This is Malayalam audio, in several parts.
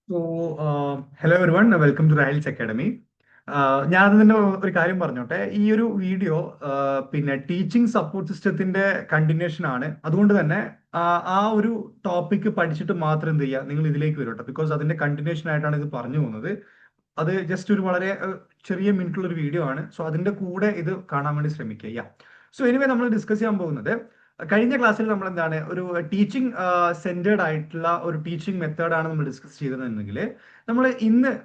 Hello everyone, welcome to Rails academy. ഞാൻ തന്നെ ഒരു കാര്യം പറഞ്ഞോട്ടെ. ഈ ഒരു വീഡിയോ പിന്നെ ടീച്ചിങ് സപ്പോർട്ട് സിസ്റ്റത്തിന്റെ കണ്ടിന്യൂഷൻ ആണ്. അതുകൊണ്ട് തന്നെ ആ ഒരു ടോപ്പിക്ക് പഠിച്ചിട്ട് മാത്രം എന്ത് ചെയ്യുക, നിങ്ങൾ ഇതിലേക്ക് വരും കേട്ടോ. ബിക്കോസ് അതിന്റെ കണ്ടിന്യൂഷൻ ആയിട്ടാണ് ഇത് പറഞ്ഞു പോകുന്നത്. അത് ജസ്റ്റ് ഒരു വളരെ ചെറിയ മിനിറ്റുള്ള ഒരു വീഡിയോ ആണ്. സോ അതിന്റെ കൂടെ ഇത് കാണാൻ വേണ്ടി ശ്രമിക്കുക. സോ എനിവേ നമ്മൾ ഡിസ്കസ് ചെയ്യാൻ പോകുന്നത്, കഴിഞ്ഞ ക്ലാസ്സിൽ നമ്മൾ എന്താണ് ഒരു ടീച്ചിങ് സെന്റേഡ് ആയിട്ടുള്ള ഒരു ടീച്ചിങ് മെത്തേഡാണ് നമ്മൾ ഡിസ്കസ് ചെയ്തതെങ്കിൽ,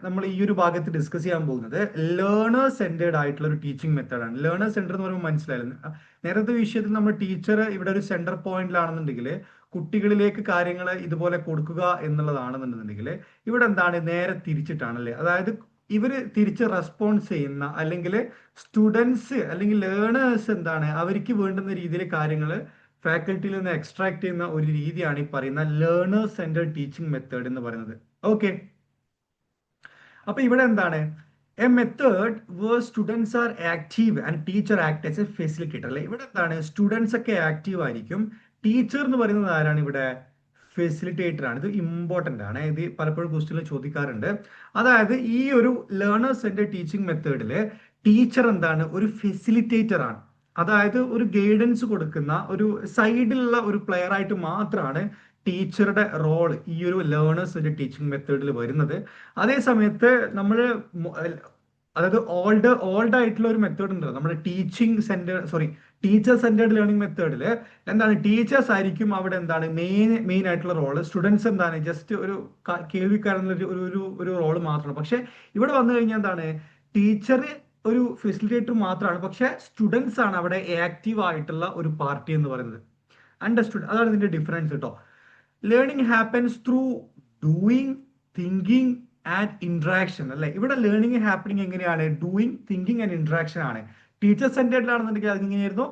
നമ്മൾ ഈ ഒരു ഭാഗത്ത് ഡിസ്കസ് ചെയ്യാൻ പോകുന്നത് ലേണർ സെന്റേഡ് ആയിട്ടുള്ള ഒരു ടീച്ചിങ് മെത്തേഡാണ്. ലേണർ സെന്റർ എന്ന് പറയുമ്പോൾ മനസ്സിലായിരുന്നു, നേരത്തെ വിഷയത്തിൽ നമ്മൾ ടീച്ചർ ഇവിടെ ഒരു സെന്റർ പോയിന്റിലാണെന്നുണ്ടെങ്കിൽ കുട്ടികളിലേക്ക് കാര്യങ്ങൾ ഇതുപോലെ കൊടുക്കുക എന്നുള്ളതാണെന്നുണ്ടെങ്കിൽ, ഇവിടെ എന്താണ് നേരെ തിരിച്ചിട്ടാണല്ലേ. അതായത് ഇവര് തിരിച്ച് റെസ്പോൺസ് ചെയ്യുന്ന, അല്ലെങ്കിൽ സ്റ്റുഡൻസ് അല്ലെങ്കിൽ ലേണേഴ്സ് എന്താണ് അവർക്ക് വേണ്ടുന്ന രീതിയിൽ കാര്യങ്ങൾ ഫാക്കൽറ്റിയിൽ നിന്ന് എക്സ്ട്രാക്ട് ചെയ്യുന്ന ഒരു രീതിയാണ് ഈ പറയുന്ന ലേണർ സെന്റർഡ് ടീച്ചിങ് മെത്തേഡ് എന്ന് പറയുന്നത്. ഓക്കെ, അപ്പൊ ഇവിടെ എന്താണ് a method where students are active and teacher act as a facilitator അല്ലെ. ഇവിടെ എന്താണ് സ്റ്റുഡൻസ് ഒക്കെ ആക്റ്റീവ് ആയിരിക്കും, ടീച്ചർ എന്ന് പറയുന്നത് ആരാണ് ഇവിടെ? ഫെസിലിറ്റേറ്റർ ആണ്. ഇത് ഇമ്പോർട്ടന്റ് ആണ്, ഇത് പലപ്പോഴും ക്വസ്റ്റ്യനിൽ ചോദിക്കാറുണ്ട്. അതായത് ഈ ഒരു ലേണർ സെന്റർഡ് ടീച്ചിങ് മെത്തേഡില് ടീച്ചർ എന്താണ്? ഒരു ഫെസിലിറ്റേറ്റർ ആണ്. അതായത് ഒരു ഗൈഡൻസ് കൊടുക്കുന്ന ഒരു സൈഡിലുള്ള ഒരു പ്ലെയർ ആയിട്ട് മാത്രമാണ് ടീച്ചറുടെ റോൾ ഈ ഒരു ലേണേഴ്സ് ടീച്ചിങ് മെത്തേഡിൽ വരുന്നത്. അതേ സമയത്ത് നമ്മൾ അതായത് ഓൾഡ് ആയിട്ടുള്ള ഒരു മെത്തേഡ് ഉണ്ടല്ലോ നമ്മുടെ ടീച്ചർ സെന്റേഡ് ലേണിംഗ് മെത്തേഡിൽ എന്താണ്, ടീച്ചേഴ്സ് ആയിരിക്കും അവിടെ എന്താണ് മെയിൻ ആയിട്ടുള്ള റോള്. സ്റ്റുഡൻസ് എന്താണ് ജസ്റ്റ് ഒരു കേൾവിക്കാരെന്നുള്ള ഒരു റോള് മാത്രമാണ്. പക്ഷെ ഇവിടെ വന്നു കഴിഞ്ഞാൽ എന്താണ്, ടീച്ചർ ഒരു ഫെസിലിറ്റേറ്റർ മാത്രമാണ്, പക്ഷെ സ്റ്റുഡൻസ് ആണ് അവിടെ ആക്റ്റീവ് ആയിട്ടുള്ള ഒരു പാർട്ടി എന്ന് പറയുന്നത്. അണ്ടർസ്റ്റുഡ്? അതാണ് ഇതിന്റെ ഡിഫറൻസ് കേട്ടോ. Learning happens through doing, thinking and interaction അല്ലെ. ഇവിടെ ലേണിംഗ് ഹാപ്പനിങ് എങ്ങനെയാണ്? ഡൂയിങ്, തിങ്കിങ് ആൻഡ് ഇന്ററാക്ഷൻ ആണ്. ടീച്ചർ സെന്റേഡിലാണെന്നുണ്ടെങ്കിൽ അതിങ്ങനെയായിരുന്നു,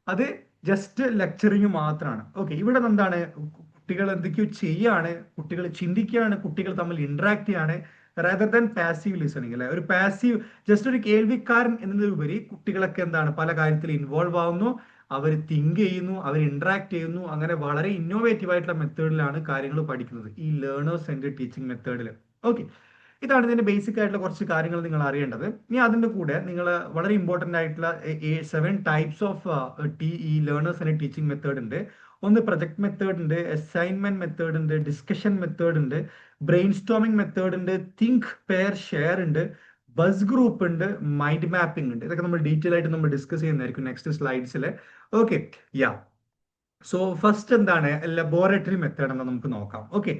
അത് ജസ്റ്റ് ലെക്ചറിങ് മാത്രമാണ്. ഓക്കെ, ഇവിടെ എന്താണ്, കുട്ടികൾ എന്തൊക്കെയോ ചെയ്യാണ്, കുട്ടികൾ ചിന്തിക്കുകയാണ്, കുട്ടികൾ തമ്മിൽ ഇന്ററാക്ട് ചെയ്യാണ്, റാദർ ദാൻ പാസീവ് ലിസണിങ് അല്ലെ. ഒരു പാസീവ് ജസ്റ്റ് ഒരു കേൾവിക്കാരൻ എന്നതിലുപരി കുട്ടികളൊക്കെ എന്താണ് പല കാര്യത്തിൽ ഇൻവോൾവ് ആവുന്നു, അവർ തിങ്ക് ചെയ്യുന്നു, അവർ ഇന്ററാക്ട് ചെയ്യുന്നു. അങ്ങനെ വളരെ ഇന്നോവേറ്റീവ് ആയിട്ടുള്ള മെത്തേഡിലാണ് കാര്യങ്ങൾ പഠിക്കുന്നത് ഈ ലേണേഴ്സ് സെന്റർഡ് ടീച്ചിങ് മെത്തേഡിൽ. ഓക്കെ, ഇതാണ് ഇതിന്റെ ബേസിക് ആയിട്ടുള്ള കുറച്ച് കാര്യങ്ങൾ നിങ്ങൾ അറിയേണ്ടത്. ഇനി അതിന്റെ കൂടെ നിങ്ങൾ വളരെ ഇമ്പോർട്ടന്റ് ആയിട്ടുള്ള 7 ടൈപ്സ് ഓഫ് ഈ ലേണേഴ്സ് ആൻഡ് ടീച്ചിങ് മെത്തേഡ് ഉണ്ട്. ഒന്ന് പ്രൊജക്ട് മെത്തേഡ് ഉണ്ട്, അസൈൻമെന്റ് മെത്തേഡ് ഉണ്ട്, ഡിസ്കഷൻ മെത്തേഡ് ഉണ്ട്, ബ്രെയിൻ സ്റ്റോമിംഗ് മെത്തേഡ് ഉണ്ട്, തിങ്ക് പെയർ ഷെയർ ഉണ്ട്, ബസ് ഗ്രൂപ്പ് ഉണ്ട്, മൈൻഡ് മാപ്പിംഗ് ഉണ്ട്. ഇതൊക്കെ നമ്മൾ ഡീറ്റെയിൽ ആയിട്ട് നമ്മൾ ഡിസ്കസ് ചെയ്യുന്നതായിരിക്കും നെക്സ്റ്റ് സ്ലൈഡ്സിൽ. ഓക്കെ, യാ. സോ ഫസ്റ്റ് എന്താണ് ലബോറട്ടറി മെത്തേഡ് എന്ന് നമുക്ക് നോക്കാം. ഓക്കെ,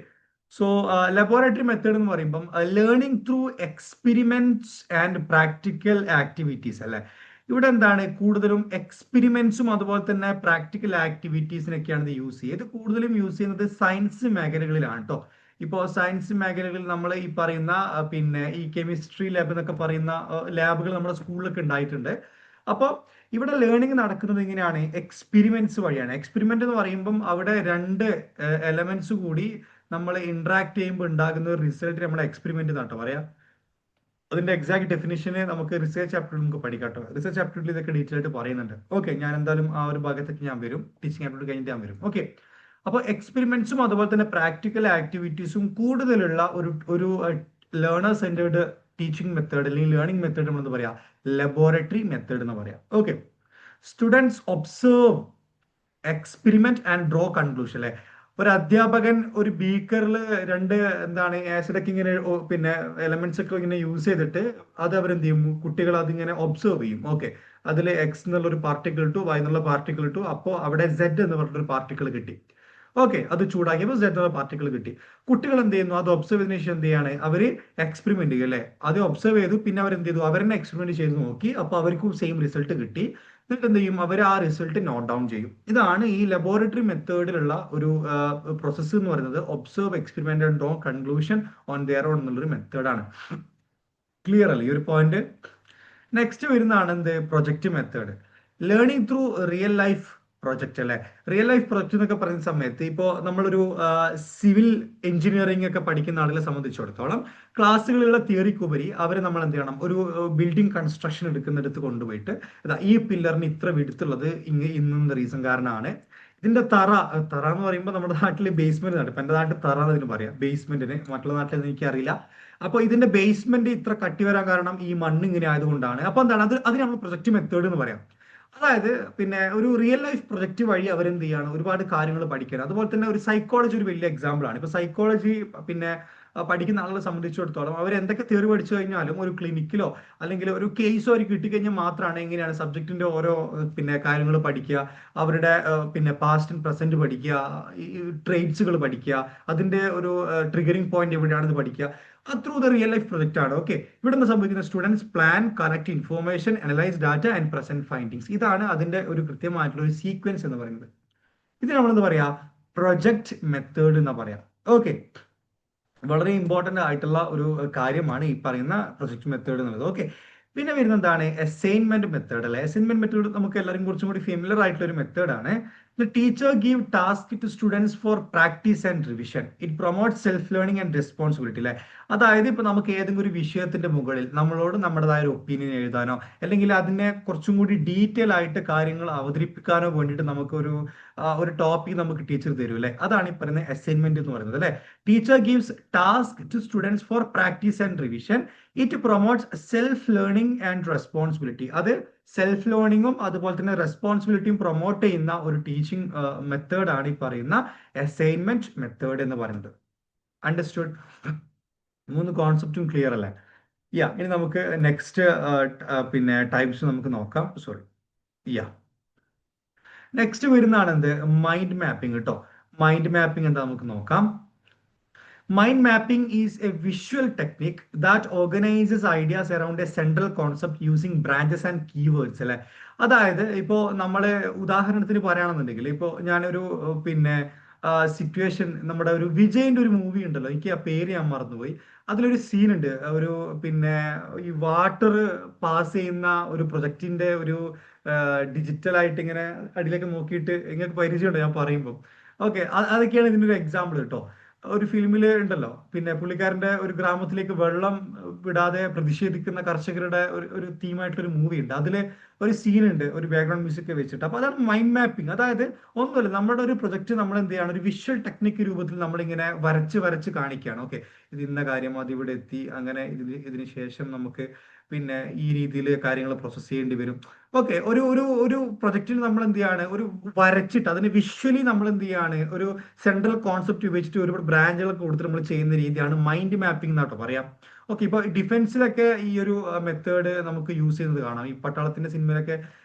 സോ ലബോറട്ടറി മെത്തേഡ് എന്ന് പറയുമ്പം learning through experiments and practical activities അല്ലെ. ഇവിടെ എന്താണ് കൂടുതലും എക്സ്പെരിമെന്റ്സും അതുപോലെ തന്നെ പ്രാക്ടിക്കൽ ആക്ടിവിറ്റീസിനൊക്കെയാണ് ഇത് യൂസ് ചെയ്യുക. ഇത് കൂടുതലും യൂസ് ചെയ്യുന്നത് സയൻസ് മേഖലകളിലാണ് കേട്ടോ. ഇപ്പോൾ സയൻസ് മേഖലകളിൽ നമ്മൾ ഈ പറയുന്ന പിന്നെ ഈ കെമിസ്ട്രി ലാബ് എന്നൊക്കെ പറയുന്ന ലാബുകൾ നമ്മുടെ സ്കൂളിലൊക്കെ ഉണ്ടായിട്ടുണ്ട്. അപ്പോൾ ഇവിടെ ലേണിംഗ് നടക്കുന്നത് എങ്ങനെയാണ്? എക്സ്പെരിമെന്റ്സ് വഴിയാണ്. എക്സ്പെരിമെന്റ് എന്ന് പറയുമ്പം അവിടെ രണ്ട് എലമെന്റ്സ് കൂടി നമ്മൾ ഇന്ററാക്ട് ചെയ്യുമ്പോൾ ഉണ്ടാകുന്ന ഒരു റിസൾട്ട് നമ്മൾ എക്സ്പെരിമെന്റ് എന്നാട്ടോ പറയാം. അതിന്റെ എക്സാക്ട് ഡെഫിനിഷന് നമുക്ക് റിസർച്ച് ചാപ്റ്ററിൽ നമുക്ക് പഠിക്കാം കേട്ടോ. റിസർച്ച് ചാപ്റ്ററിൽ ഇതൊക്കെ ഡീറ്റെയിൽ ആയിട്ട് പറയുന്നുണ്ട്. ഓക്കെ, ഞാൻ എന്തായാലും ആ ഒരു ഭാഗത്തേക്ക് ഞാൻ വരും, ടീച്ചിങ് ആപ്റ്റിറ്റ്യൂഡ് കഴിഞ്ഞിട്ട് ഞാൻ വരും. ഓക്കെ, അപ്പോൾ എക്സ്പെരിമെന്റ്സും അതുപോലെ തന്നെ പ്രാക്ടിക്കൽ ആക്ടിവിറ്റീസും കൂടുതലുള്ള ഒരു ലേണർ സെന്റേർഡ് ടീച്ചിങ് മെത്തേഡ് അല്ലെങ്കിൽ ലേണിംഗ് മെത്തേഡ് നമ്മൾ എന്താ പറയാ? ലബോറട്ടറി മെത്തേഡ് എന്ന് പറയാം. Okay, students observe, experiment and draw conclusion അല്ലെ. ഒരു അധ്യാപകൻ ഒരു ബീക്കറിൽ രണ്ട് എന്താണ് ആസിഡ് ഒക്കെ ഇങ്ങനെ പിന്നെ എലമെന്റ്സ് ഒക്കെ ഇങ്ങനെ യൂസ് ചെയ്തിട്ട് അത് അവരെന്ത് ചെയ്യും? കുട്ടികൾ അതിങ്ങനെ ഒബ്സർവ് ചെയ്യും. ഓക്കെ, അതിൽ എക്സ് എന്നുള്ള ഒരു പാർട്ടിക്കിൾ ഇട്ടു, വൈ എന്നുള്ള പാർട്ടിക്കിൾ ഇട്ടു, അപ്പോൾ അവിടെ സെഡ് എന്ന് പറഞ്ഞൊരു പാർട്ടിക്കിൾ കിട്ടി. ഓക്കെ, അത് ചൂടാക്കിയപ്പോൾ സെഡ് എന്നുള്ള പാർട്ടിക്കിൾ കിട്ടി. കുട്ടികൾ എന്ത് ചെയ്യുന്നു? അത് ഒബ്സർവ് ചെയ്തതിനു ശേഷം എന്ത് ചെയ്യാണ്? അവര് എക്സ്പെരിമെന്റ് ചെയ്യും അല്ലെ. അത് ഒബ്സർവ് ചെയ്തു, പിന്നെ അവർ എന്ത് ചെയ്തു? അവരെന്നെ എക്സ്പെരിമെന്റ് ചെയ്ത് നോക്കി, അപ്പോൾ അവർക്കും സെയിം റിസൾട്ട് കിട്ടി. എന്നിട്ട് എന്ത് ചെയ്യും? അവർ ആ റിസൾട്ട് നോട്ട് ഡൗൺ ചെയ്യും. ഇതാണ് ഈ ലബോറട്ടറി മെത്തേഡിലുള്ള ഒരു പ്രോസസ്സ് എന്ന് പറയുന്നത്. Observe, experiment and draw conclusion on their own എന്നുള്ളൊരു മെത്തേഡാണ്. ക്ലിയർ അല്ലേ ഈ ഒരു പോയിന്റ്? നെക്സ്റ്റ് വരുന്നതാണ് എന്ത്? Project method. Learning through real life project അല്ലെ. റിയൽ ലൈഫ് പ്രൊജക്ട് എന്നൊക്കെ പറയുന്ന സമയത്ത് ഇപ്പോൾ നമ്മളൊരു സിവിൽ എഞ്ചിനീയറിംഗ് ഒക്കെ പഠിക്കുന്ന ആളുകളെ സംബന്ധിച്ചിടത്തോളം ക്ലാസ്സുകളിലുള്ള തിയറിക്കുപരി അവരെ നമ്മൾ എന്ത് ചെയ്യണം? ഒരു ബിൽഡിംഗ് കൺസ്ട്രക്ഷൻ എടുക്കുന്നിടത്ത് കൊണ്ടുപോയിട്ട് ഈ പില്ലറിന് ഇത്ര വിടുത്തുള്ളത് ഇന്ന റീസൺ കാരണമാണ്, ഇതിന്റെ തറ എന്ന് പറയുമ്പോൾ നമ്മുടെ നാട്ടിൽ ബേസ്മെന്റ് ആണ്. ഇപ്പൊ എന്റെ നാട്ടിൽ തറ എന്നതിന് പറയാം, ബേസ്മെന്റിന്. മറ്റുള്ള നാട്ടിൽ എനിക്കറിയില്ല. അപ്പൊ ഇതിന്റെ ബേസ്മെന്റ് ഇത്ര കട്ടി വരാൻ കാരണം ഈ മണ്ണ് ഇങ്ങനെ ആയതുകൊണ്ടാണ്. അപ്പൊ എന്താണ് അതിന് നമ്മൾ പ്രൊജക്ട് മെത്തേഡ് എന്ന് പറയാം. അതായത് പിന്നെ ഒരു റിയൽ ലൈഫ് പ്രൊജക്ട് വഴി അവരെന്ത് ചെയ്യാണ്, ഒരുപാട് കാര്യങ്ങൾ പഠിക്കണം. അതുപോലെ തന്നെ ഒരു സൈക്കോളജി ഒരു വലിയ എക്സാമ്പിൾ ആണ്. ഇപ്പൊ സൈക്കോളജി പിന്നെ പഠിക്കുന്ന ആളുകളെ സംബന്ധിച്ചിടത്തോളം അവർ എന്തൊക്കെ തിയറി പഠിച്ചു കഴിഞ്ഞാലും ഒരു ക്ലിനിക്കിലോ അല്ലെങ്കിൽ ഒരു കേസോ അവർ കിട്ടിക്കഴിഞ്ഞാൽ മാത്രമാണ് എങ്ങനെയാണ് സബ്ജക്റ്റിന്റെ ഓരോ പിന്നെ കാര്യങ്ങൾ പഠിക്കുക, അവരുടെ പിന്നെ പാസ്റ്റ് ആൻഡ് പ്രസന്റ് പഠിക്കുക, ഈ ട്രേറ്റ്സുകൾ പഠിക്കുക, അതിന്റെ ഒരു ട്രിഗറിംഗ് പോയിന്റ് എവിടെയാണെന്ന് പഠിക്കുക. Through the real life project ആണ്. ഓക്കെ, ഇവിടെ നിന്ന് സംഭവിക്കുന്ന students plan, correct information, analyse data and present findings. ഇതാണ് അതിന്റെ ഒരു കൃത്യമായിട്ടുള്ള ഒരു സീക്വൻസ് എന്ന് പറയുന്നത്. ഇത് നമ്മൾ എന്താ പറയാ, പ്രൊജക്ട് മെത്തേഡ് എന്ന് പറയാം. ഓക്കെ, വളരെ ഇമ്പോർട്ടന്റ് ആയിട്ടുള്ള ഒരു കാര്യമാണ് ഈ പറയുന്ന പ്രൊജക്ട് മെത്തേഡ് എന്നുള്ളത്. ഓക്കെ, പിന്നെ വരുന്ന എന്താണ് അസൈൻമെന്റ് മെത്തേഡ് അല്ലെ. അസൈൻമെന്റ് മെത്തേഡ് നമുക്ക് എല്ലാവരും കുറച്ചും കൂടി ഫെമിലർ ആയിട്ടുള്ള ഒരു മെത്തേഡാണ്. The teacher give task to students for practice and revision. It promotes self learning and responsibility അല്ലെ. അതായത് ഇപ്പൊ നമുക്ക് ഏതെങ്കിലും ഒരു വിഷയത്തിന്റെ മുകളിൽ നമ്മളോട് നമ്മുടേതായ ഒരു ഒപ്പീനിയൻ എഴുതാനോ അല്ലെങ്കിൽ അതിനെ കുറച്ചും കൂടി ഡീറ്റെയിൽ ആയിട്ട് കാര്യങ്ങൾ അവതരിപ്പിക്കാനോ വേണ്ടിയിട്ട് നമുക്കൊരു ഒരു ടോപ്പിക് നമുക്ക് ടീച്ചർ തരും അല്ലെ. അതാണ് ഈ പറയുന്ന അസൈൻമെന്റ് എന്ന് പറയുന്നത് അല്ലെ. Teacher gives task to students for practice and revision. It promotes self learning and responsibility. അത് സെൽഫ് ലേണിംഗും അതുപോലെ തന്നെ റെസ്പോൺസിബിലിറ്റിയും പ്രൊമോട്ട് ചെയ്യുന്ന ഒരു ടീച്ചിങ് മെത്തേഡ് ആണ് ഈ പറയുന്ന അസൈൻമെന്റ് മെത്തേഡ് എന്ന് പറയുന്നത്. അണ്ടർസ്റ്റുഡ്? 3 കോൺസെപ്റ്റും ക്ലിയർ അല്ലേ? ഇനി നമുക്ക് നെക്സ്റ്റ് പിന്നെ ടൈപ്സ് നമുക്ക് നോക്കാം. സോറി, നെക്സ്റ്റ് വരുന്നതാണ് എന്ത്, മൈൻഡ് മാപ്പിംഗ് കേട്ടോ. മൈൻഡ് മാപ്പിംഗ് എന്താ നമുക്ക് നോക്കാം. Mind mapping is a visual technique that organizes ideas around a central concept using branches and keywords അല്ലെ. അതായത് ഇപ്പോ നമ്മള് ഉദാഹരണത്തിന് പറയുകയാണെന്നുണ്ടെങ്കിൽ, ഇപ്പോ ഞാനൊരു പിന്നെ സിറ്റുവേഷൻ, നമ്മുടെ ഒരു വിജയിന്റെ ഒരു മൂവി ഉണ്ടല്ലോ, എനിക്ക് ആ പേര് ഞാൻ മറന്നുപോയി. അതിലൊരു സീൻ ഉണ്ട്, ഒരു പിന്നെ ഈ വാട്ടർ പാസ് ചെയ്യുന്ന ഒരു പ്രൊജക്ടിന്റെ ഒരു ഡിജിറ്റൽ ആയിട്ട് ഇങ്ങനെ അടിയിലേക്ക് നോക്കിയിട്ട് നിങ്ങൾക്ക് പരിചയമുണ്ടോ ഞാൻ പറയുമ്പോൾ? ഓക്കെ, അതൊക്കെയാണ് ഇതിന്റെ ഒരു എക്സാമ്പിൾ കേട്ടോ. ഒരു ഫിലിമിൽ ഉണ്ടല്ലോ, പിന്നെ പുള്ളിക്കാരന്റെ ഒരു ഗ്രാമത്തിലേക്ക് വെള്ളം വിടാതെ പ്രതിഷേധിക്കുന്ന കർഷകരുടെ ഒരു തീമായിട്ടുള്ള ഒരു മൂവി ഉണ്ട്. അതില് ഒരു സീൻ ഉണ്ട്, ഒരു ബാക്ക്ഗ്രൗണ്ട് മ്യൂസിക് വെച്ചിട്ട്. അപ്പൊ അതാണ് മൈൻഡ് മാപ്പിംഗ്. അതായത് ഒന്നുമില്ല, നമ്മുടെ ഒരു പ്രൊജക്ട് നമ്മൾ എന്ത് ചെയ്യാണ്, ഒരു വിഷ്വൽ ടെക്നിക് രൂപത്തിൽ നമ്മളിങ്ങനെ വരച്ച് വരച്ച് കാണിക്കുകയാണ്. ഓക്കെ, ഇത് ഇന്ന കാര്യം, അത് ഇവിടെ എത്തി, അങ്ങനെ ഇതിന് ശേഷം നമുക്ക് പിന്നെ ഈ രീതിയിൽ കാര്യങ്ങൾ പ്രോസസ്സ് ചെയ്യേണ്ടി വരും. ഓക്കെ, ഒരു ഒരു ഒരു പ്രൊജക്റ്റിൽ നമ്മൾ എന്ത് ചെയ്യാണ്, ഒരു വരച്ചിട്ട് അതിന് വിഷ്വലി നമ്മൾ എന്ത് ചെയ്യാണ്, ഒരു സെൻട്രൽ കോൺസെപ്റ്റ് ഉപയോഗിച്ചിട്ട് ഒരുപാട് ബ്രാഞ്ചുകളൊക്കെ കൊടുത്തിട്ട് നമ്മൾ ചെയ്യുന്ന രീതിയാണ് മൈൻഡ് മാപ്പിംഗ് എന്നാട്ടോ പറയാം. ഓക്കെ, ഇപ്പൊ ഡിഫൻസിലൊക്കെ ഈ ഒരു മെത്തേഡ് നമുക്ക് യൂസ് ചെയ്യുന്നത് കാണാം. ഈ പട്ടാളത്തിന്റെ സിനിമയിലൊക്കെ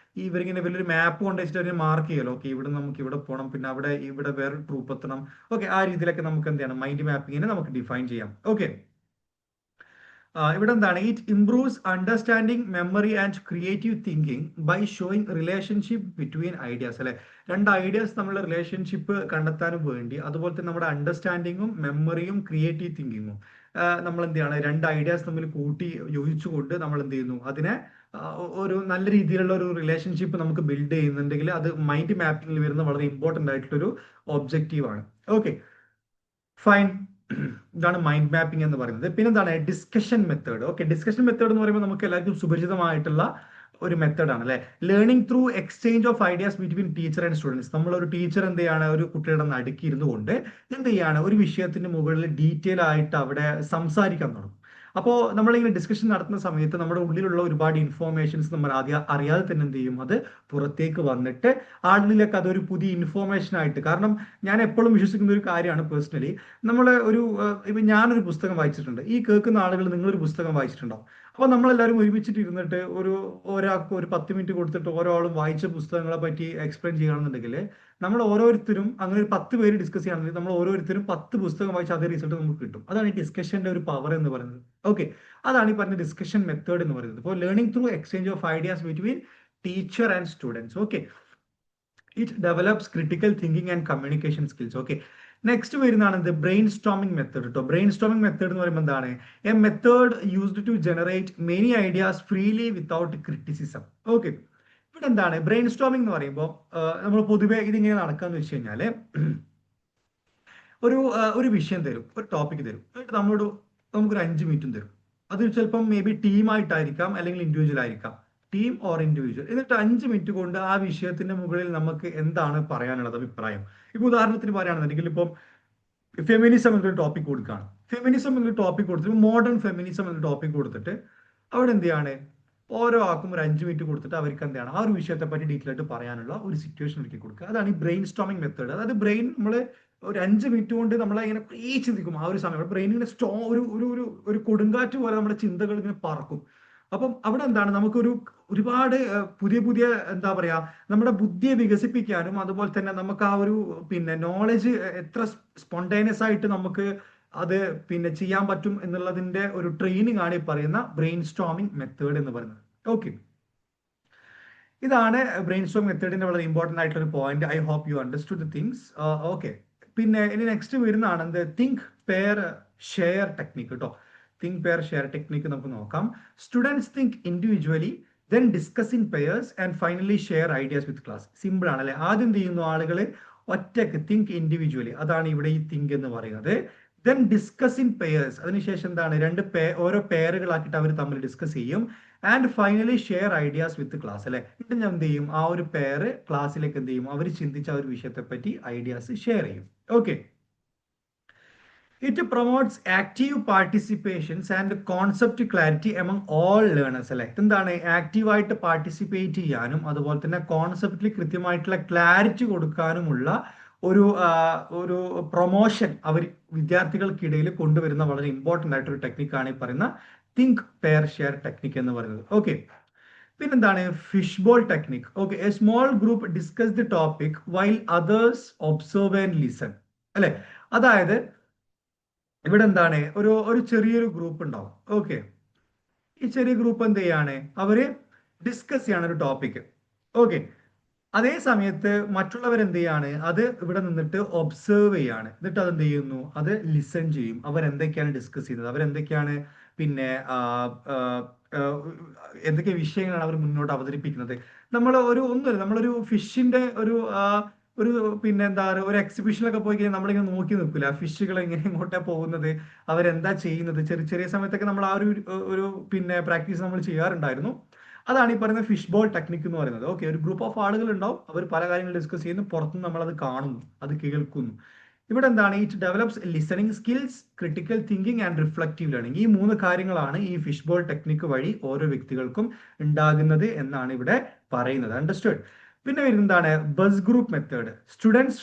ഇവരിങ്ങനെ വലിയൊരു മാപ്പ് കൊണ്ട് വെച്ചിട്ട് അതിനെ മാർക്ക് ചെയ്യലോ. ഓക്കെ, ഇവിടെ നമുക്ക് ഇവിടെ പോകണം, പിന്നെ ഇവിടെ വേറെ ട്രൂപ്പ് എത്തണം. ഓക്കെ, ആ രീതിയിലൊക്കെ നമുക്ക് എന്ത് ചെയ്യണം, മൈൻഡ് മാപ്പിങ്ങിനെ നമുക്ക് ഡിഫൈൻ ചെയ്യാം. ഓക്കെ, ഇവിടെ എന്താണ്, it improves understanding, memory and creative thinking by showing relationship between ideas അല്ലെ. രണ്ട് ഐഡിയാസ് തമ്മിലുള്ള റിലേഷൻഷിപ്പ് കണ്ടെത്താനും വേണ്ടി, അതുപോലെ തന്നെ നമ്മുടെ അണ്ടർസ്റ്റാൻഡിങ്ങും മെമ്മറിയും ക്രിയേറ്റീവ് തിങ്കിങ്ങും നമ്മൾ എന്ത് ചെയ്യാണ്, രണ്ട് ഐഡിയാസ് തമ്മിൽ കൂട്ടി യോജിച്ചുകൊണ്ട് നമ്മൾ എന്ത് ചെയ്യുന്നു, അതിനെ ഒരു നല്ല രീതിയിലുള്ള ഒരു റിലേഷൻഷിപ്പ് നമുക്ക് ബിൽഡ് ചെയ്യുന്നുണ്ടെങ്കിൽ അത് മൈൻഡ് മാപ്പിംഗിൽ വരുന്ന വളരെ ഇമ്പോർട്ടന്റ് ആയിട്ടുള്ള ഒരു ഒബ്ജക്റ്റീവ് ആണ്. Okay, fine. ഇതാണ് മൈൻഡ് മാപ്പിംഗ് എന്ന് പറയുന്നത്. പിന്നെ എന്താണ് discussion method. Okay, discussion method എന്ന് പറയുമ്പോൾ നമുക്ക് എല്ലാവർക്കും സുപരിചിതമായിട്ടുള്ള ഒരു മെത്തേഡാണ് അല്ലെ. Learning through exchange of ideas between teacher and students. നമ്മൾ ഒരു ടീച്ചർ എന്ത് ചെയ്യാണ്, ഒരു കുട്ടിയുടെ നടുക്കി ഇരുന്നു കൊണ്ട് എന്ത് ചെയ്യാണ്, ഒരു വിഷയത്തിന്റെ മുകളിൽ ഡീറ്റെയിൽ ആയിട്ട് അവിടെ സംസാരിക്കാൻ തുടങ്ങും. അപ്പോൾ നമ്മളിങ്ങനെ ഡിസ്കഷൻ നടത്തുന്ന സമയത്ത് നമ്മുടെ ഉള്ളിലുള്ള ഒരുപാട് ഇൻഫോർമേഷൻസ് നമ്മൾ ആദ്യം അറിയാതെ തന്നെ എന്ത് ചെയ്യും, അത് പുറത്തേക്ക് വന്നിട്ട് ആളിലേക്ക് അതൊരു പുതിയ ഇൻഫോർമേഷൻ ആയിട്ട്. കാരണം ഞാൻ എപ്പോഴും വിശ്വസിക്കുന്ന ഒരു കാര്യമാണ് പേഴ്സണലി, നമ്മൾ ഇപ്പൊ ഞാനൊരു പുസ്തകം വായിച്ചിട്ടുണ്ട്, ഈ കേൾക്കുന്ന ആളുകൾ നിങ്ങളൊരു പുസ്തകം വായിച്ചിട്ടുണ്ടോ? അപ്പൊ നമ്മളെല്ലാവരും ഒരുമിച്ചിട്ട് ഇരുന്നിട്ട് ഒരാൾക്ക് ഒരു 10 മിനിറ്റ് കൊടുത്തിട്ട് ഓരോ ആളും വായിച്ച പുസ്തകങ്ങളെ പറ്റി എക്സ്പ്ലെയിൻ ചെയ്യുകയാണെന്നുണ്ടെങ്കിൽ, നമ്മൾ ഓരോരുത്തരും അങ്ങനെ ഒരു 10 പേര് ഡിസ്കസ് ചെയ്യുകയാണെങ്കിൽ നമ്മൾ ഓരോരുത്തരും 10 പുസ്തകം വായിച്ച അതേ റിസൾട്ട് നമുക്ക് കിട്ടും. അതാണ് ഈ ഡിസ്കഷന്റെ ഒരു പവർ എന്ന് പറയുന്നത്. ഓക്കെ, അതാണ് ഈ പറഞ്ഞ ഡിസ്കഷൻ മെത്തേഡ് എന്ന് പറയുന്നത്. ഇപ്പോൾ learning through exchange of ideas between teacher and students. Okay, it develops critical thinking and communication skills. Okay, next വരുന്നതാണ് ഇത് ബ്രെയിൻ സ്റ്റോമിംഗ് മെത്തേഡ് കേട്ടോ. ബ്രെയിൻ സ്റ്റോമിംഗ് മെത്തേഡ് എന്ന് പറയുമ്പോൾ എന്താണ്, a method used to generate many ideas freely without criticism. Okay, ഇവിടെ എന്താണ് ബ്രെയിൻ സ്റ്റോമിംഗ് എന്ന് പറയുമ്പോൾ, നമ്മൾ പൊതുവെ ഇതിങ്ങനെ നടക്കാന്ന് വെച്ച് കഴിഞ്ഞാല്, ഒരു വിഷയം തരും, ഒരു ടോപ്പിക് തരും, എന്നിട്ട് നമുക്കൊരു 5 മിനിറ്റും തരും. അത് ചിലപ്പം മേ ബി ടീമായിട്ടായിരിക്കാം അല്ലെങ്കിൽ ഇൻഡിവിജ്വൽ ആയിരിക്കാം. Team or individual. എന്നിട്ട് 5 മിനിറ്റ് കൊണ്ട് ആ വിഷയത്തിന്റെ മുകളിൽ നമുക്ക് എന്താണ് പറയാനുള്ളത് അഭിപ്രായം. ഇപ്പൊ ഉദാഹരണത്തിന് പറയുകയാണെന്നുണ്ടെങ്കിൽ ഇപ്പം ഫെമിനിസം എന്നൊരു ടോപ്പിക് കൊടുക്കുകയാണ്. ഫെമിനിസം എന്നൊരു ടോപ്പിക് കൊടുത്തിട്ട് മോഡേൺ ഫെമിനിസം എന്നൊരു ടോപ്പിക് കൊടുത്തിട്ട് അവിടെ എന്ത് ചെയ്യാണ്, ഓരോ ആൾക്കും ഒരു 5 മിനിറ്റ് കൊടുത്തിട്ട് അവർക്ക് എന്താണ് ആ ഒരു വിഷയത്തെ പറ്റി ഡീറ്റെയിൽ ആയിട്ട് പറയാനുള്ള ഒരു സിറ്റുവേഷൻ ഒരുക്കി കൊടുക്കുക. അതാണ് ഈ ബ്രെയിൻ സ്റ്റോമിംഗ് മെത്തേഡ്. അതായത് ബ്രെയിൻ നമ്മൾ ഒരു 5 മിനിറ്റ് കൊണ്ട് നമ്മളെ ഇങ്ങനെ കുറേ ചിന്തിക്കും. ആ ഒരു സമയം ബ്രെയിൻ ഇങ്ങനെ ഒരു ഒരു ഒരു ഒരു കൊടുങ്കാറ്റ് പോലെ നമ്മുടെ ചിന്തകൾ ഇങ്ങനെ പറക്കും. അപ്പം അവിടെ എന്താണ് നമുക്കൊരു ഒരുപാട് പുതിയ പുതിയ എന്താ പറയാ നമ്മുടെ ബുദ്ധിയെ വികസിപ്പിക്കാനും അതുപോലെ തന്നെ നമുക്ക് ആ ഒരു പിന്നെ നോളജ് എത്ര സ്പോണ്ടേനിയസ് ആയിട്ട് നമുക്ക് അത് പിന്നെ ചെയ്യാൻ പറ്റും എന്നുള്ളതിന്റെ ഒരു ട്രെയിനിങ് ആണ് ഈ പറയുന്ന ബ്രെയിൻ സ്റ്റോമിംഗ് മെത്തേഡ് എന്ന് പറയുന്നത്. ഓക്കെ, ഇതാണ് ബ്രെയിൻ സ്റ്റോമിംഗ് മെത്തേഡിന്റെ വളരെ ഇമ്പോർട്ടന്റ് ആയിട്ടുള്ള ഒരു point. I hope you understood the things. Okay, പിന്നെ ഇനി നെക്സ്റ്റ് വരുന്നതാണ് എന്ത്, തിങ്ക് പെയർ ഷെയർ ടെക്നിക്ക് കേട്ടോ. തിങ്ക് പെയർ ഷെയർ ടെക്നിക്ക് നമുക്ക് നോക്കാം. Students think individually, then discuss in pairs and finally share ideas with class. Simple ആണ് അല്ലെ. ആദ്യം എന്ത് ചെയ്യുന്നു ആളുകൾ ഒറ്റക്ക് തിങ്ക് ഇൻഡിവിജ്വലി, അതാണ് ഇവിടെ ഈ തിങ്ക് എന്ന് പറയുന്നത്. ദെൻ ഡിസ്കസ് ഇൻ പെയർസ്, അതിനുശേഷം എന്താണ് ഓരോ പെയറുകളാക്കിയിട്ട് അവർ തമ്മിൽ ഡിസ്കസ് ചെയ്യും. And finally share ideas with class അല്ലെ. എന്നിട്ട് ഞാൻ എന്ത് ചെയ്യും, ആ ഒരു പെയർ ക്ലാസ്സിലേക്ക് എന്ത് ചെയ്യും, അവർ ചിന്തിച്ച ആ ഒരു വിഷയത്തെ പറ്റി ഐഡിയാസ് ഷെയർ ചെയ്യും. Okay, it promotes active participations and concept clarity among all learners അല്ലെ. എന്താണ് ആക്റ്റീവായിട്ട് പാർട്ടിസിപ്പേറ്റ് ചെയ്യാനും അതുപോലെ തന്നെ കോൺസെപ്റ്റിൽ കൃത്യമായിട്ടുള്ള ക്ലാരിറ്റി കൊടുക്കാനുമുള്ള ഒരു ഒരു പ്രൊമോഷൻ അവർ വിദ്യാർത്ഥികൾക്കിടയിൽ കൊണ്ടുവരുന്ന വളരെ ഇമ്പോർട്ടൻ്റ് ആയിട്ടൊരു ടെക്നിക്കാണ് ഈ പറയുന്ന തിങ്ക് പെയർ ഷെയർ ടെക്നിക് എന്ന് പറയുന്നത്. ഓക്കെ, പിന്നെന്താണ് fish ball technique. Okay, A small group discuss the topic while others observe and listen അല്ലെ. അതായത് ഇവിടെ എന്താണ് ഒരു ചെറിയൊരു ഗ്രൂപ്പ് ഉണ്ടാവും. ഓക്കെ, ഈ ചെറിയ ഗ്രൂപ്പ് എന്ത് ചെയ്യാണ്, അവര് ഡിസ്കസ് ചെയ്യാണ് ഒരു ടോപ്പിക്. ഓക്കെ, അതേ സമയത്ത് മറ്റുള്ളവർ എന്ത് ചെയ്യാണ്, അത് ഇവിടെ നിന്നിട്ട് ഒബ്സർവ് ചെയ്യാണ്. എന്നിട്ട് അത് എന്ത് ചെയ്യുന്നു, അത് ലിസൺ ചെയ്യും. അവരെന്തൊക്കെയാണ് ഡിസ്കസ് ചെയ്യുന്നത്, അവരെന്തൊക്കെയാണ് പിന്നെ എന്തൊക്കെ വിഷയങ്ങളാണ് അവർ മുന്നോട്ട് അവതരിപ്പിക്കുന്നത്. നമ്മൾ ഒന്നുമില്ല, നമ്മളൊരു ഫിഷിന്റെ ഒരു പിന്നെ എന്താ പറയുക, ഒരു എക്സിബിഷനിലൊക്കെ പോയി കഴിഞ്ഞാൽ നമ്മളിങ്ങനെ നോക്കി നിൽക്കില്ല, ഫിഷുകൾ എങ്ങനെ ഇങ്ങോട്ടാ പോകുന്നത്, അവരെന്താ ചെയ്യുന്നത്. ചെറിയ ചെറിയ സമയത്തൊക്കെ നമ്മൾ ആ ഒരു പിന്നെ പ്രാക്ടീസ് നമ്മൾ ചെയ്യാറുണ്ടായിരുന്നു. അതാണ് ഈ പറയുന്ന ഫിഷ് ബോൾ ടെക്നിക് എന്ന് പറയുന്നത്. ഓക്കെ, ഒരു ഗ്രൂപ്പ് ഓഫ് ആളുകൾ ഉണ്ടാവും, അവർ പല കാര്യങ്ങൾ ഡിസ്കസ് ചെയ്യുന്നു, പുറത്തുനിന്ന് നമ്മൾ അത് കാണുന്നു, അത് കേൾക്കുന്നു. ഇവിടെ എന്താണ്, it develops listening skills, critical thinking and reflective learning. ഈ 3 കാര്യങ്ങളാണ് ഈ ഫിഷ് ബോൾ ടെക്നിക്ക് വഴി ഓരോ വ്യക്തികൾക്കും ഉണ്ടാകുന്നത് എന്നാണ് ഇവിടെ പറയുന്നത്. അണ്ടർസ്റ്റുഡ്. പിന്നെ വരുന്നതാണ് buzz group method. Students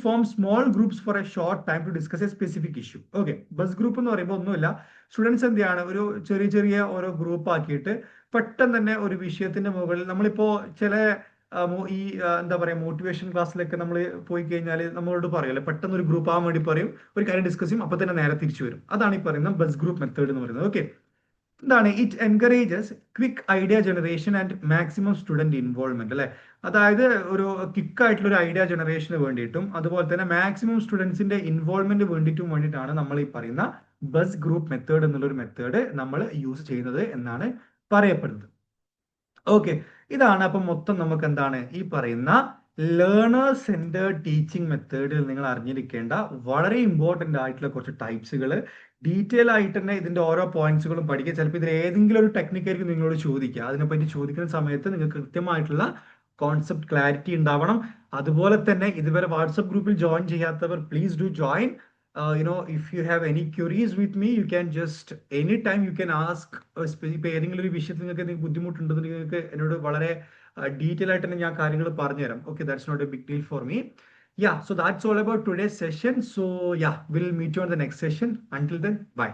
form small groups for a short time to discuss a specific issue. Okay, buzz group എന്ന് പറയുമ്പോൾ ഒന്നുമില്ല, സ്റ്റുഡൻസ് എന്ത് ചെയ്യാണ്, ഒരു ചെറിയ ചെറിയ ഓരോ ഗ്രൂപ്പ് ആക്കിയിട്ട് പെട്ടെന്ന് തന്നെ ഒരു വിഷയത്തിന്റെ മുകളിൽ നമ്മളിപ്പോ ചില ഈ എന്താ പറയാ മോട്ടിവേഷൻ ക്ലാസ്സിലൊക്കെ നമ്മൾ പോയി കഴിഞ്ഞാൽ നമ്മളോട് പറയുമല്ലോ, പെട്ടെന്ന് ഒരു ഗ്രൂപ്പ് ആവാൻ വേണ്ടി പറയും, ഒരു കാര്യം ഡിസ്കസ് ചെയ്യും, അപ്പൊ തന്നെ നേരെ തിരിച്ചു വരും. അതാണ് ഈ പറയുന്ന ബസ് ഗ്രൂപ്പ് മെത്തേഡ് എന്ന് പറയുന്നത്. ഓക്കെ, എന്താണ്, it encourages quick idea generation and maximum student involvement അല്ലെ. അതായത് ഒരു ക്വിക്ക് ആയിട്ടുള്ള ഒരു ഐഡിയ ജനറേഷന് വേണ്ടിയിട്ടും അതുപോലെ തന്നെ മാക്സിമം സ്റ്റുഡൻസിന്റെ ഇൻവോൾവ്മെന്റ് വേണ്ടിയിട്ടാണ് നമ്മൾ ഈ പറയുന്ന ബസ് ഗ്രൂപ്പ് മെത്തേഡ് എന്നുള്ളൊരു മെത്തേഡ് നമ്മൾ യൂസ് ചെയ്യുന്നത് എന്നാണ് പറയപ്പെടുന്നത്. ഓക്കെ, ഇതാണ് അപ്പം മൊത്തം നമുക്ക് എന്താണ് ഈ പറയുന്ന ലേണർ സെന്റേർഡ് ടീച്ചിങ് മെത്തേഡിൽ നിങ്ങൾ അറിഞ്ഞിരിക്കേണ്ട വളരെ ഇമ്പോർട്ടന്റ് ആയിട്ടുള്ള കുറച്ച് ടൈപ്സുകൾ. ഡീറ്റെയിൽ ആയിട്ട് തന്നെ ഇതിന്റെ ഓരോ പോയിന്റ്സുകളും പഠിക്കുക. ചിലപ്പോൾ ഇതിൽ ഏതെങ്കിലും ഒരു ടെക്നിക്കായിരിക്കും നിങ്ങളോട് ചോദിക്കുക. അതിനെപ്പറ്റി ചോദിക്കുന്ന സമയത്ത് നിങ്ങൾക്ക് കൃത്യമായിട്ടുള്ള കോൺസെപ്റ്റ് ക്ലാരിറ്റി ഉണ്ടാവണം. അതുപോലെ തന്നെ ഇതുവരെ വാട്സപ്പ് ഗ്രൂപ്പിൽ ജോയിൻ ചെയ്യാത്തവർ please do join. if you have any queries with me, you can just anytime you can ask. ഇപ്പൊ ഏതെങ്കിലും ഒരു വിഷയത്തിൽ നിങ്ങൾക്ക് ബുദ്ധിമുട്ടുണ്ടെന്ന് നിങ്ങൾക്ക് എന്നോട് വളരെ ഡീറ്റെയിൽ ആയിട്ട് തന്നെ ഞാൻ കാര്യങ്ങൾ പറഞ്ഞുതരാം. Okay, that's not a big deal for me. Yeah, so that's all about today's session. So yeah, we'll meet you on the next session. Until then, bye.